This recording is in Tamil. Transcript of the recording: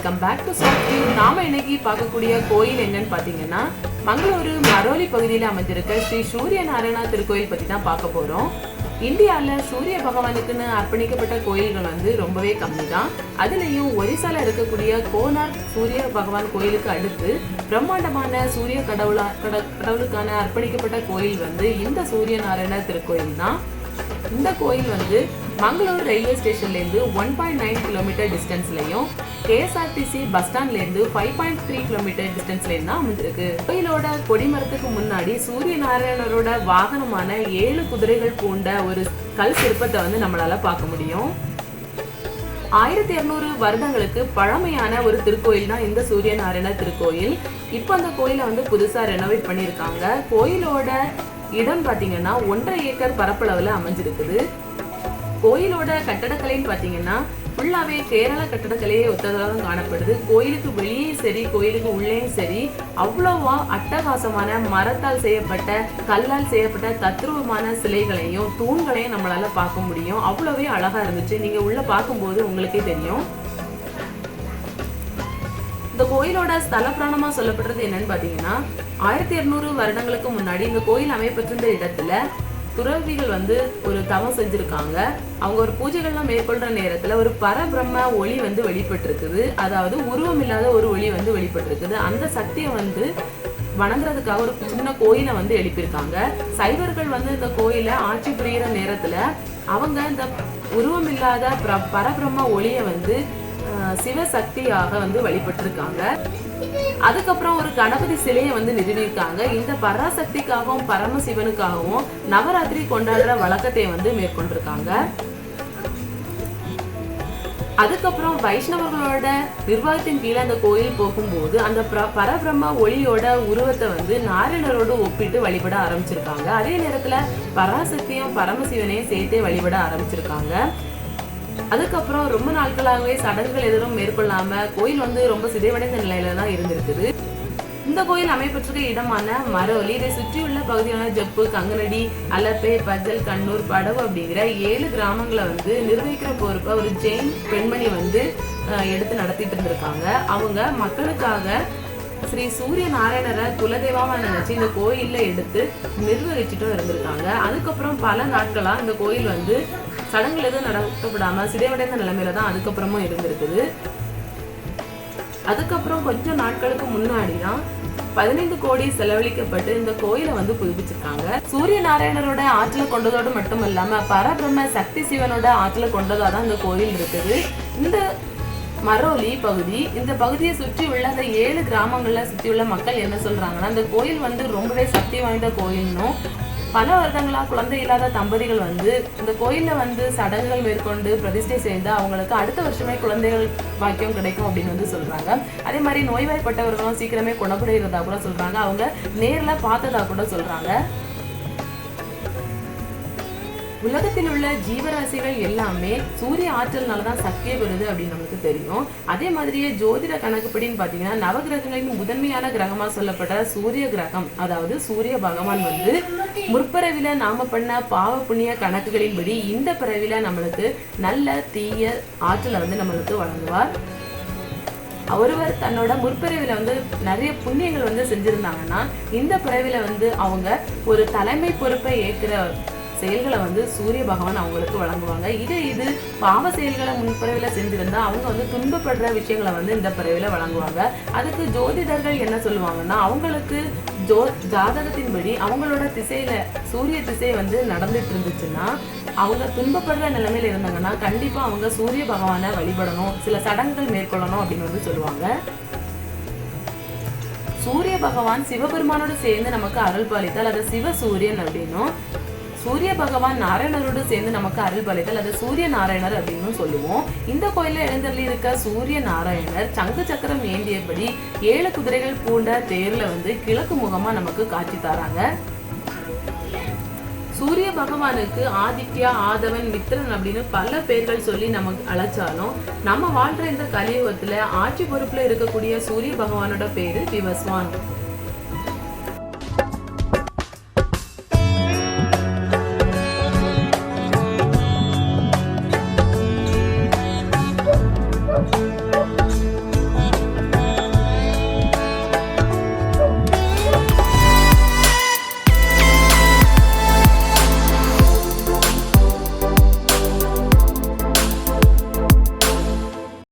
Welcome back to Shakthi. நாம இன்னைக்கு பார்க்கக்கூடிய கோயில் என்னன்னு பாத்தீங்கன்னா மங்களூரு மரோலி பகுதியில் அமைஞ்சிருக்க ஸ்ரீ சூரிய நாராயணா திருக்கோயில் பத்தி தான் பார்க்க போறோம். இந்தியால சூரிய பகவானுக்குன்னு அர்ப்பணிக்கப்பட்ட கோயில்கள் ரொம்பவே கம்மி தான். அதுலயும் ஒரிசால இருக்கக்கூடிய கோனார்க் சூரிய பகவான் கோயிலுக்கு அடுத்து பிரம்மாண்டமான சூரிய கடவுளுக்கான அர்ப்பணிக்கப்பட்ட கோயில் இந்த சூரிய நாராயண திருக்கோயில் தான். இந்த கோயில் மங்களூர் ரயில்வே ஸ்டேஷன்ல இருந்து 1.9 கிலோமீட்டர் டிஸ்டன்ஸ்லயும் KSRTC பஸ் ஸ்டாண்ட்ல இருந்து 5.3 கிலோமீட்டர் டிஸ்டன்ஸ்லயும் தான் அமைஞ்சிருக்கு. கோயிலோட கொடிமரத்துக்கு முன்னாடி சூரிய நாராயணரோட வாகனமான 7 குதிரைகள் கொண்ட ஒரு கல் சிற்பத்தை நம்மளால பார்க்க முடியும். 1200 வருடங்களுக்கு பழமையான ஒரு திருக்கோயில் தான் இந்த சூரிய நாராயண திருக்கோயில். இப்போ அந்த கோயிலை புதுசா ரெனோவேட் பண்ணியிருக்காங்க. கோயிலோட இடம் பாத்தீங்கன்னா 1.5 ஏக்கர் பரப்பளவுல அமைஞ்சிருக்குது. கோயிலோட கட்டடக்கலைன்னு பாத்தீங்கன்னா ஃபுல்லாவே கேரள கட்டடக்கலையே ஒத்ததாக காணப்படுது. கோயிலுக்கு வெளியே சரி கோயிலுக்கு உள்ளேயும் சரி அவ்வளவா அட்டகாசமான மரத்தால் செய்யப்பட்ட கல்லால் செய்யப்பட்ட தத்ரூபமான சிலைகளையும் தூண்களையும் நம்மளால பார்க்க முடியும். அவ்வளவே அழகா இருந்துச்சு. நீங்க உள்ள பார்க்கும்போது உங்களுக்கே தெரியும். இந்த கோயிலோட ஸ்தல புராணமா சொல்லப்படுறது என்னன்னு பாத்தீங்கன்னா 1200 வருடங்களுக்கு முன்னாடி இந்த கோயில் அமைப்பெற்றிருந்த இடத்துல துறவிகள் ஒரு தவம் செஞ்சிருக்காங்க. அவங்க ஒரு பூஜைகள்லாம் மேற்கொள்ற நேரத்துல ஒரு பரபிரம்ம ஒளி வெளிப்பட்டு இருக்குது. அதாவது உருவம் இல்லாத ஒரு ஒளி வெளிப்பட்டு இருக்குது. அந்த சக்தியை வணங்குறதுக்காக ஒரு சின்ன கோயிலை எழுப்பியிருக்காங்க. சைவர்கள் இந்த கோயிலை ஆட்சி புரியிற நேரத்துல அவங்க இந்த உருவம் இல்லாத பரபிரம்ம ஒளியை சிவசக்தியாக வழிபட்டிருக்காங்க. அதுக்கப்புறம் ஒரு கணபதி சிலையை நிறுவியிருக்காங்க. இந்த பராசக்திக்காகவும் பரமசிவனுக்காகவும் நவராத்திரி கொண்டாடுற வழக்கத்தை மேற்கொண்டிருக்காங்க. அதுக்கப்புறம் வைஷ்ணவர்களோட நிர்வாகத்தின் கீழே அந்த கோயில் போகும்போது அந்த பரபிரம்ம ஒளியோட உருவத்தை நாராயணரோடு ஒப்பிட்டு வழிபட ஆரம்பிச்சிருக்காங்க. அதே நேரத்துல பராசக்தியும் பரமசிவனையும் சேர்த்தே வழிபட ஆரம்பிச்சிருக்காங்க. அதுக்கப்புறம் ரொம்ப நாட்களாகவே சடங்குகள் எதுவும் மேற்கொள்ளாம கோயில் ரொம்ப சிதைவடைந்த நிலையில தான் இருந்திருக்குது. இந்த கோயில் அமைப்பெற்றிருக்க இடமான மரோலி, இதை சுற்றியுள்ள பகுதியான ஜப்பு, கங்கனடி, அலப்பே, பஜல், கண்ணூர், படவு அப்படிங்கிற 7 கிராமங்களை நிர்வகிக்கிற பொறுப்பை ஒரு ஜெயின் பெண்மணி எடுத்து நடத்திட்டு இருந்திருக்காங்க. அவங்க மக்களுக்காக ஸ்ரீ சூரிய நாராயணரை குலதெய்வமா நினைச்சு இந்த கோயில்ல எடுத்து நிர்வகிச்சுட்டும் இருந்திருக்காங்க. அதுக்கப்புறம் பல நாட்களா இந்த கோயில் சடங்குகள் எதுவும் நடத்தப்படாம சிதைவடைந்த நிலைமையில தான் அதுக்கப்புறமும் இருந்திருக்குது. அதுக்கப்புறம் கொஞ்சம் நாட்களுக்கு முன்னாடி தான் 15 கோடி செலவழிக்கப்பட்டு இந்த கோயிலை புதுப்பிச்சிருக்காங்க. சூரிய நாராயணரோட ஆற்றலை கொண்டதோடு மட்டும் இல்லாம பரபிரம்ம சக்தி சிவனோட ஆற்றலை கொண்டதா தான் இந்த கோயில் இருக்குது. இந்த மரோலி பகுதி, இந்த பகுதியை சுற்றி உள்ள அந்த 7 கிராமங்கள்ல சுற்றி உள்ள மக்கள் என்ன சொல்றாங்கன்னா, இந்த கோயில் ரொம்பவே சக்தி வாய்ந்த கோயில்னும் பல வருடங்களா குழந்தை இல்லாத தம்பதிகள் இந்த கோயில்ல சடங்குகள் மேற்கொண்டு பிரதிஷ்டை செய்து அவங்களுக்கு அடுத்த வருஷமே குழந்தைகள் பாக்கியம் கிடைக்கும் அப்படின்னு சொல்றாங்க. அதே மாதிரி நோய்வாய்ப்பட்டவர்களும் சீக்கிரமே குணப்படுகிறதா கூட சொல்றாங்க. அவங்க நேர்ல பார்த்ததா கூட சொல்றாங்க. உலகத்தில் உள்ள ஜீவராசிகள் எல்லாமே சூரிய ஆற்றல்னாலதான் சக்தியை பெறுது அப்படின்னு நமக்கு தெரியும். அதே மாதிரியே ஜோதிட கணக்குப்படின்னு பாத்தீங்கன்னா நவகிரகங்களின் முதன்மையான கிரகமா சொல்லப்பட்ட சூரிய கிரகம், அதாவது சூரிய பகவான் முற்பிறவில நாம பண்ண பாவ புண்ணிய கணக்குகளின்படி இந்த பிறவில நம்மளுக்கு நல்ல தீய ஆற்றலை நம்மளுக்கு வழங்குவார். ஒருவர் தன்னோட முற்பிறவில நிறைய புண்ணியங்கள் செஞ்சிருந்தாங்கன்னா இந்த பிறவில அவங்க ஒரு தலைமை பொறுப்பை ஏற்கிற செயல்களை சூரிய பகவான் அவங்களுக்கு வழங்குவாங்க. இது பாவ செயல்களை முன்பிறவில செஞ்சிருந்தா அவங்க துன்பப்படுற விஷயங்களை இந்த பிறவில வழங்குவாங்க. அதுக்கு ஜோதிடர்கள் என்ன சொல்லுவாங்கன்னா, அவங்களுக்கு ஜாதகத்தின்படி அவங்களோட திசையில சூரிய திசை நடந்துட்டு இருந்துச்சுன்னா அவங்க துன்பப்படுற நிலைமையில இருந்தாங்கன்னா கண்டிப்பா அவங்க சூரிய பகவானை வழிபடணும், சில சடங்குகள் மேற்கொள்ளணும் அப்படின்னு சொல்லுவாங்க. சூரிய பகவான் சிவபெருமானோடு சேர்ந்து நமக்கு அருள் பாலித்தால் அது சிவசூரியன் அப்படின்னும், சூரிய பகவான் நாராயணரோடு சேர்ந்து நமக்கு அருள் பாலித்தால் அது சூரிய நாராயணர் அப்படின்னு சொல்லுவோம். இந்த கோயில எழுந்தருளி இருக்க சூரிய நாராயணர் சங்கு சக்கரம் ஏந்தியபடி 7 குதிரைகள் பூண்ட தேர்ல கிழக்கு முகமா நமக்கு காட்சி தராங்க. சூரிய பகவானுக்கு ஆதித்யா, ஆதவன், மித்ரன் அப்படின்னு பல பேர்கள் சொல்லி நமக்கு அழைச்சாலும் நம்ம வாழ்ற இந்த கலியுகத்துல ஆட்சி பொறுப்புல இருக்கக்கூடிய சூரிய பகவானோட பேரு விவஸ்வான்.